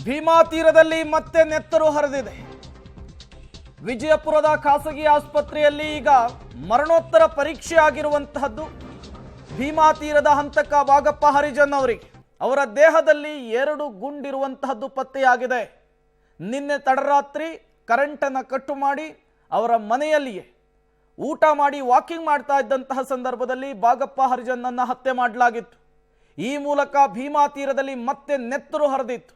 ಭೀಮಾ ತೀರದಲ್ಲಿ ಮತ್ತೆ ನೆತ್ತರು ಹರಿದಿದೆ. ವಿಜಯಪುರದ ಖಾಸಗಿ ಆಸ್ಪತ್ರೆಯಲ್ಲಿ ಈಗ ಮರಣೋತ್ತರ ಪರೀಕ್ಷೆ ಆಗಿರುವಂತಹದ್ದು. ಭೀಮಾ ತೀರದ ಹಂತಕ ಬಾಗಪ್ಪ ಹರಿಜನ್ ಅವರಿಗೆ ಅವರ ದೇಹದಲ್ಲಿ 2 ಗುಂಡಿರುವಂತಹದ್ದು ಪತ್ತೆಯಾಗಿದೆ. ನಿನ್ನೆ ತಡರಾತ್ರಿ ಕರೆಂಟನ್ನು ಕಟ್ಟು ಮಾಡಿ ಅವರ ಮನೆಯಲ್ಲಿಯೇ ಊಟ ಮಾಡಿ ವಾಕಿಂಗ್ ಮಾಡ್ತಾ ಇದ್ದಂತಹ ಸಂದರ್ಭದಲ್ಲಿ ಬಾಗಪ್ಪ ಹರಿಜನ್ ಅನ್ನು ಹತ್ಯೆ ಮಾಡಲಾಗಿತ್ತು. ಈ ಮೂಲಕ ಭೀಮಾ ತೀರದಲ್ಲಿ ಮತ್ತೆ ನೆತ್ತರು ಹರಿದಿತ್ತು.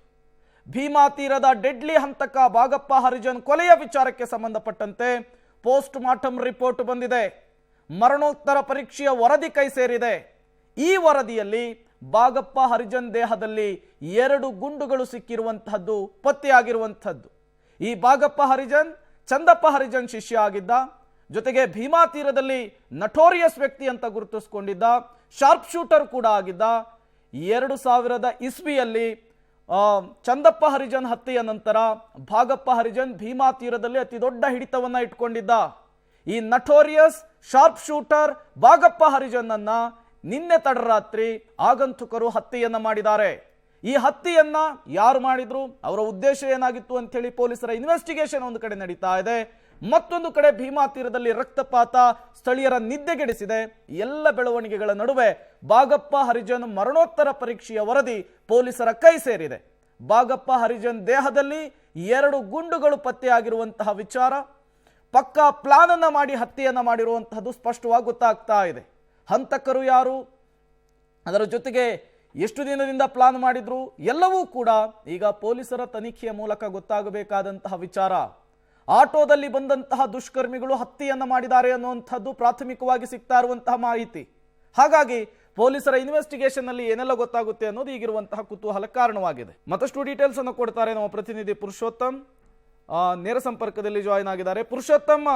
ಭೀಮಾ ತೀರದ ಡೆಡ್ಲಿ ಹಂತಕ ಬಾಗಪ್ಪ ಹರಿಜನ್ ಕೊಲೆಯ ವಿಚಾರಕ್ಕೆ ಸಂಬಂಧಪಟ್ಟಂತೆ ಪೋಸ್ಟ್ ಮಾರ್ಟಮ್ ರಿಪೋರ್ಟ್ ಬಂದಿದೆ. ಮರಣೋತ್ತರ ಪರೀಕ್ಷೆಯ ವರದಿ ಕೈ ಸೇರಿದೆ. ಈ ವರದಿಯಲ್ಲಿ ಬಾಗಪ್ಪ ಹರಿಜನ್ ದೇಹದಲ್ಲಿ 2 ಗುಂಡುಗಳು ಸಿಕ್ಕಿರುವಂತಹದ್ದು ಪತ್ತೆಯಾಗಿರುವಂತಹದ್ದು. ಈ ಬಾಗಪ್ಪ ಹರಿಜನ್ ಚಂದಪ್ಪ ಹರಿಜನ್ ಶಿಷ್ಯ ಆಗಿದ್ದ, ಜೊತೆಗೆ ಭೀಮಾ ತೀರದಲ್ಲಿ ನಟೋರಿಯಸ್ ವ್ಯಕ್ತಿ ಅಂತ ಗುರುತಿಸಿಕೊಂಡಿದ್ದ, ಶಾರ್ಪ್ ಶೂಟರ್ ಕೂಡ ಆಗಿದ್ದ. 2000 ಇಸ್ವಿಯಲ್ಲಿ ಚಂದಪ್ಪ ಹರಿಜನ್ ಹತ್ಯೆಯ ನಂತರ ಬಾಗಪ್ಪ ಹರಿಜನ್ ಭೀಮಾ ತೀರದಲ್ಲಿ ಅತಿ ದೊಡ್ಡ ಹಿಡಿತವನ್ನ ಇಟ್ಕೊಂಡಿದ್ದ. ಈ notorious sharp shooter Bagappa Harijan ಅನ್ನ ನಿನ್ನೆ ತಡರಾತ್ರಿ ಆಗಂತುಕರು ಹತ್ಯೆಯನ್ನ ಮಾಡಿದ್ದಾರೆ. ಈ ಹತ್ಯೆಯನ್ನ ಯಾರು ಮಾಡಿದ್ರು, ಅವರ ಉದ್ದೇಶ ಏನಾಗಿತ್ತು ಅಂತ ಹೇಳಿ ಪೊಲೀಸರ ಇನ್ವೆಸ್ಟಿಗೇಷನ್ ಒಂದು ಕಡೆ ನಡೀತಾ ಇದೆ. ಮತ್ತೊಂದು ಕಡೆ ಭೀಮಾ ತೀರದಲ್ಲಿ ರಕ್ತಪಾತ ಸ್ಥಳೀಯರ ನಿದ್ದೆಗೆಡಿಸಿದೆ. ಎಲ್ಲ ಬೆಳವಣಿಗೆಗಳ ನಡುವೆ ಬಾಗಪ್ಪ ಹರಿಜನ್ ಮರಣೋತ್ತರ ಪರೀಕ್ಷೆಯ ವರದಿ ಪೊಲೀಸರ ಕೈ ಸೇರಿದೆ. ಬಾಗಪ್ಪ ಹರಿಜನ್ ದೇಹದಲ್ಲಿ 2 ಗುಂಡುಗಳು ಪತ್ತೆಯಾಗಿರುವಂತಹ ವಿಚಾರ, ಪಕ್ಕಾ ಪ್ಲಾನ್ ಅನ್ನ ಮಾಡಿ ಹತ್ಯೆಯನ್ನ ಮಾಡಿರುವಂತಹದ್ದು ಸ್ಪಷ್ಟವಾಗಿ ಗೊತ್ತಾಗ್ತಾ ಇದೆ. ಹಂತಕರು ಯಾರು, ಅದರ ಜೊತೆಗೆ ಎಷ್ಟು ದಿನದಿಂದ ಪ್ಲಾನ್ ಮಾಡಿದ್ರು, ಎಲ್ಲವೂ ಕೂಡ ಈಗ ಪೊಲೀಸರ ತನಿಖೆಯ ಮೂಲಕ ಗೊತ್ತಾಗಬೇಕಾದಂತಹ ವಿಚಾರ. ಆಟೋದಲ್ಲಿ ಬಂದಂತಹ ದುಷ್ಕರ್ಮಿಗಳು ಹತ್ಯೆಯನ್ನ ಮಾಡಿದ್ದಾರೆ ಅನ್ನುವಂಥದ್ದು ಪ್ರಾಥಮಿಕವಾಗಿ ಸಿಗ್ತಾ ಇರುವಂತಹ ಮಾಹಿತಿ. ಹಾಗಾಗಿ ಪೊಲೀಸರ ಇನ್ವೆಸ್ಟಿಗೇಷನ್ ನಲ್ಲಿ ಏನೆಲ್ಲ ಗೊತ್ತಾಗುತ್ತೆ ಅನ್ನೋದು ಈಗಿರುವಂತಹ ಕುತೂಹಲ ಕಾರಣವಾಗಿದೆ. ಮತ್ತಷ್ಟು ಡೀಟೇಲ್ಸ್ ಅನ್ನು ಕೊಡ್ತಾರೆ ನಮ್ಮ ಪ್ರತಿನಿಧಿ ಪುರುಷೋತ್ತಮ್, ನೇರ ಸಂಪರ್ಕದಲ್ಲಿ ಜಾಯಿನ್ ಆಗಿದ್ದಾರೆ. ಪುರುಷೋತ್ತಮ್,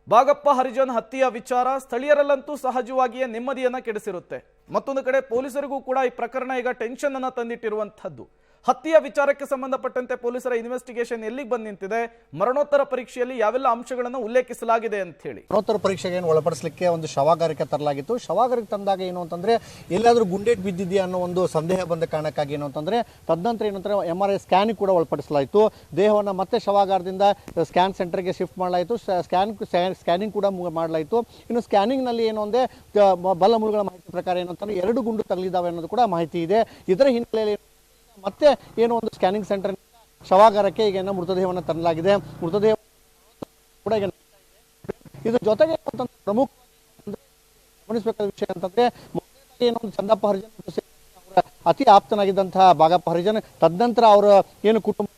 ಬಾಗಪ್ಪ ಹರಿಜನ್ ಹತ್ಯೆಯ ವಿಚಾರ ಸ್ಥಳೀಯರಲ್ಲಂತೂ ಸಹಜವಾಗಿಯೇ ನೆಮ್ಮದಿಯನ್ನ ಕೆಡಿಸಿರುತ್ತೆ. ಮತ್ತೊಂದು ಕಡೆ ಪೊಲೀಸರಿಗೂ ಕೂಡ ಈ ಪ್ರಕರಣ ಈಗ ಟೆನ್ಷನ್ ಅನ್ನ ತಂದಿಟ್ಟಿರುವಂತಹದ್ದು. ಹತ್ಯೆಯ ವಿಚಾರಕ್ಕೆ ಸಂಬಂಧಪಟ್ಟಂತೆ ಪೊಲೀಸರ ಇನ್ವೆಸ್ಟಿಗೇಷನ್ ಎಲ್ಲಿಗೆ ಬಂದು ನಿಂತಿದೆ, ಮರಣೋತ್ತರ ಪರೀಕ್ಷೆಯಲ್ಲಿ ಯಾವೆಲ್ಲ ಅಂಶಗಳನ್ನು ಉಲ್ಲೇಖಿಸಲಾಗಿದೆ ಅಂತ ಹೇಳಿ? ಮರಣೋತ್ತರ ಪರೀಕ್ಷೆಗೆ ಒಳಪಡಿಸಲಿಕ್ಕೆ ಒಂದು ಶವಾಗಾರಕ್ಕೆ ತರಲಾಗಿತ್ತು. ಶವಾಗಾರಕ್ಕೆ ತಂದಾಗ ಏನು ಅಂತಂದ್ರೆ ಎಲ್ಲಾದ್ರೂ ಗುಂಡೇಟ್ ಬಿದ್ದಿದೆಯಾ ಅನ್ನೋ ಒಂದು ಸಂದೇಹ ಬಂದ ಕಾರಣಕ್ಕಾಗಿ ಏನು ಅಂತಂದ್ರೆ ತದನಂತರ ಏನಂದ್ರೆ MRI ಸ್ಕ್ಯಾನಿಂಗ್ ಕೂಡ ಒಳಪಡಿಸಲಾಯಿತು. ದೇಹವನ್ನು ಮತ್ತೆ ಶವಾಗಾರದಿಂದ ಸ್ಕ್ಯಾನ್ ಸೆಂಟರ್ಗೆ ಶಿಫ್ಟ್ ಮಾಡಲಾಯಿತು. ಸ್ಕ್ಯಾನಿಂಗ್ ಕೂಡ ಮಾಡಲಾಯಿತು. ಇನ್ನು ಸ್ಕ್ಯಾನಿಂಗ್ ನಲ್ಲಿ ಏನು ಅಂದ್ರೆ ಬಲ ಮೂಲಗಳ ಮಾಹಿತಿ ಪ್ರಕಾರ ಏನು ಅಂತಂದ್ರೆ 2 ಗುಂಡು ತಗಲಿದಾವೆ ಅನ್ನೋದು ಕೂಡ ಮಾಹಿತಿ ಇದೆ. ಇದರ ಹಿನ್ನೆಲೆಯಲ್ಲಿ ಮತ್ತೆ ಏನೋ ಒಂದು ಸ್ಕ್ಯಾನಿಂಗ್ ಸೆಂಟರ್ ಶವಾಗಾರಕ್ಕೆ ಈಗ ಮೃತದೇಹವನ್ನು ತರಲಾಗಿದೆ. ಮೃತದೇಹ ಕೂಡ ಇದು ಜೊತೆಗೆ ಪ್ರಮುಖ ಗಮನಿಸಬೇಕಾದ ವಿಷಯ ಅಂತಂದ್ರೆ ಏನೊಂದು ಚಂದಪ್ಪ ಹರಿಜನ್ ಅತಿ ಆಪ್ತನಾಗಿದ್ದಂತಹ ಬಾಗಪ್ಪ ಹರಿಜನ್, ತದನಂತರ ಅವರ ಏನು ಕುಟುಂಬ